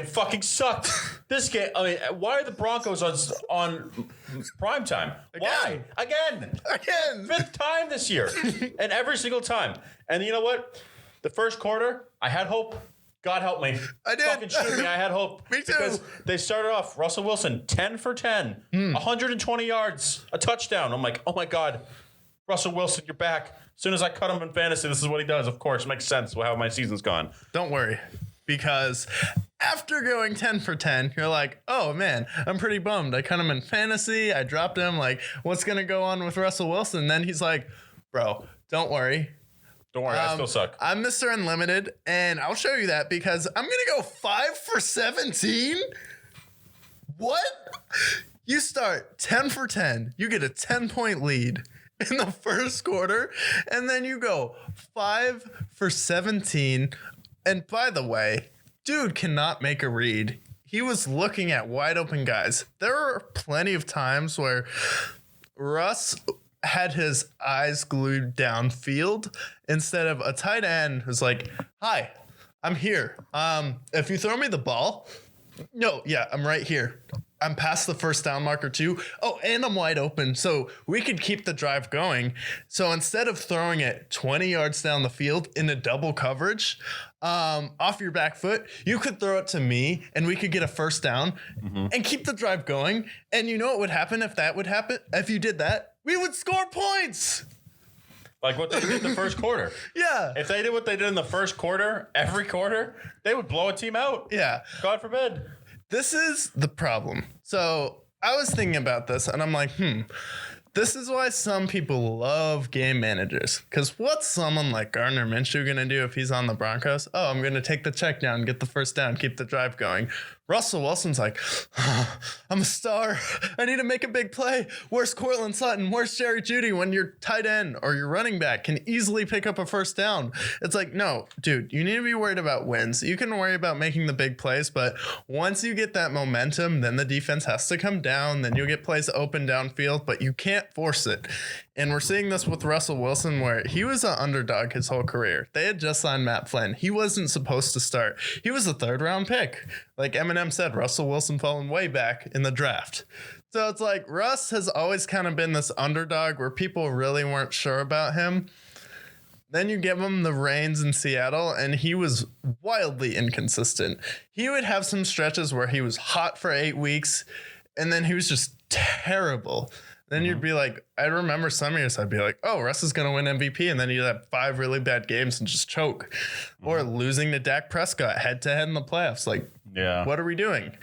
game fucking sucked. This game, I mean, why are the Broncos on primetime? Why? Again. 5th time this year. And every single time. And you know what? The first quarter, I had hope. God help me. I did. Fucking shoot me. I had hope. Me too. Because they started off, Russell Wilson, 10 for 10, 120 yards, a touchdown. I'm like, oh my God, Russell Wilson, you're back. As soon as I cut him in fantasy, this is what he does. Of course, makes sense how my season's gone. Don't worry. Because after going 10 for 10, you're like, oh man, I'm pretty bummed. I cut him in fantasy. I dropped him. Like, what's going to go on with Russell Wilson? Then he's like, bro, don't worry. Don't worry, I still suck. I'm Mr. Unlimited, and I'll show you that because I'm going to go 5 for 17. What? You start 10 for 10. You get a 10-point lead in the first quarter, and then you go 5 for 17. And by the way, dude cannot make a read. He was looking at wide open guys. There were plenty of times where Russ had his eyes glued downfield instead of a tight end who's like, hi, I'm here. If you throw me the ball, no, yeah, I'm right here. I'm past the first down marker too. Oh, and I'm wide open. So we could keep the drive going. So instead of throwing it 20 yards down the field in a double coverage, off your back foot, you could throw it to me and we could get a first down and keep the drive going. And you know what would happen if that would happen? If you did that, we would score points. Like what they did in the first quarter. Yeah. If they did what they did in the first quarter, every quarter, they would blow a team out. Yeah. God forbid. This is the problem. So I was thinking about this and I'm like, this is why some people love game managers. Because what's someone like Gardner Minshew going to do if he's on the Broncos? Oh, I'm going to take the check down, get the first down, keep the drive going. Russell Wilson's like, I'm a star. I need to make a big play. Where's Cortland Sutton? Where's Jerry Jeudy when your tight end or your running back can easily pick up a first down? It's like, no, dude, you need to be worried about wins. You can worry about making the big plays, but once you get that momentum, then the defense has to come down. Then you'll get plays open downfield, but you can't force it. And we're seeing this with Russell Wilson where he was an underdog his whole career. They had just signed Matt Flynn. He wasn't supposed to start. He was a 3rd-round pick. Like Eminem said, Russell Wilson falling way back in the draft. So it's like Russ has always kind of been this underdog where people really weren't sure about him. Then you give him the reins in Seattle, and he was wildly inconsistent. He would have some stretches where he was hot for 8 weeks, and then he was just terrible. Then you'd be like, I remember some years I'd be like, oh, Russ is going to win MVP. And then you'd have 5 really bad games and just choke. Or losing to Dak Prescott head to head in the playoffs. Like, what are we doing?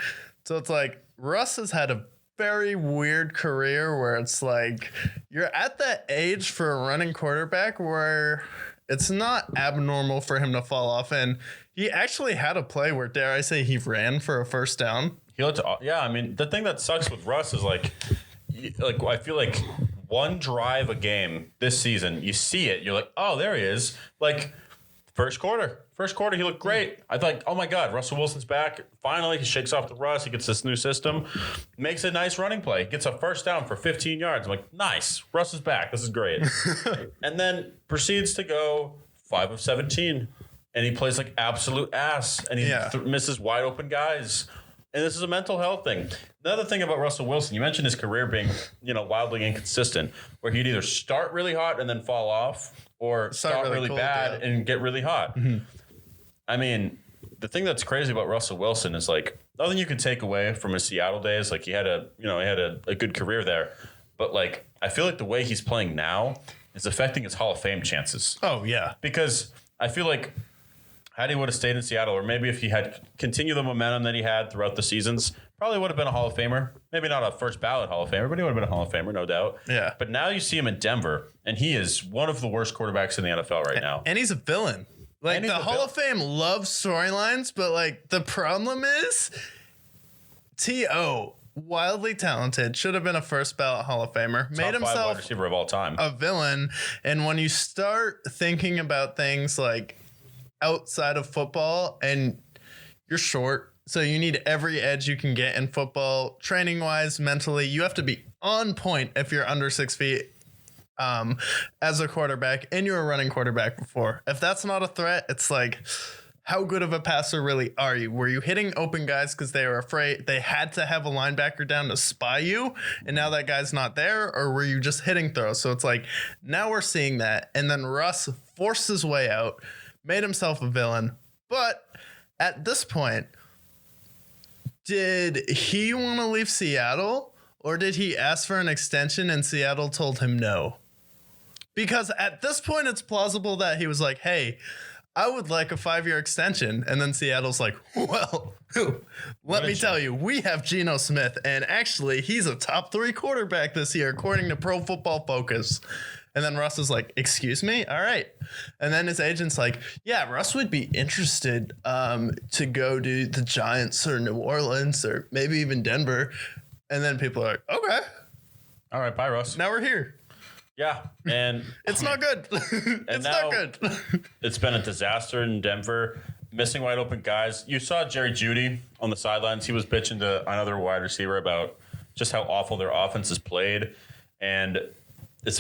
So it's like Russ has had a very weird career where it's like you're at that age for a running quarterback where it's not abnormal for him to fall off. And he actually had a play where, dare I say, he ran for a first down. He looked, I mean, the thing that sucks with Russ is like I feel like one drive a game this season, you see it, you're like, oh, there he is. Like first quarter, he looked great. I thought, oh my God, Russell Wilson's back. Finally, he shakes off the rust. He gets this new system, makes a nice running play, gets a first down for 15 yards. I'm like, nice, Russ is back. This is great. And then proceeds to go 5 of 17, and he plays like absolute ass, and he misses wide open guys. And this is a mental health thing. The other thing about Russell Wilson, you mentioned his career being, wildly inconsistent, where he'd either start really hot and then fall off, or start really cold, bad and get really hot. I mean, the thing that's crazy about Russell Wilson is like nothing you can take away from his Seattle days. Like he had a good career there, but like I feel like the way he's playing now is affecting his Hall of Fame chances. Oh yeah, because I feel like had he would have stayed in Seattle, or maybe if he had continued the momentum that he had throughout the seasons, probably would have been a Hall of Famer. Maybe not a first ballot Hall of Famer, but he would have been a Hall of Famer, no doubt. Yeah. But now you see him in Denver, and he is one of the worst quarterbacks in the NFL right now. And he's a villain. Like the Hall of Fame loves storylines, but like the problem is T.O., wildly talented, should have been a first ballot Hall of Famer, made himself 5 wide receiver of all time, a villain. And when you start thinking about things like outside of football, and you're short, so you need every edge you can get in football, training wise, mentally, you have to be on point if you're under 6 feet as a quarterback, and you're a running quarterback before. If that's not a threat, it's like, how good of a passer really are you? Were you hitting open guys because they were afraid they had to have a linebacker down to spy you, and now that guy's not there? Or were you just hitting throws? So it's like, now we're seeing that. And then Russ forced his way out, made himself a villain. But at this point, did he want to leave Seattle, or did he ask for an extension and Seattle told him no? Because at this point, it's plausible that he was like, hey, I would like a 5-year extension. And then Seattle's like, well, let me tell you, we have Geno Smith. And actually, he's a top 3 quarterback this year, according to Pro Football Focus. And then Russ is like, excuse me? All right. And then his agent's like, yeah, Russ would be interested to go to the Giants or New Orleans or maybe even Denver. And then people are like, okay. All right, bye, Russ. Now we're here. Yeah, and it's not good. It's not good. It's been a disaster in Denver. Missing wide open guys. You saw Jerry Jeudy on the sidelines. He was bitching to another wide receiver about just how awful their offense is played. And it's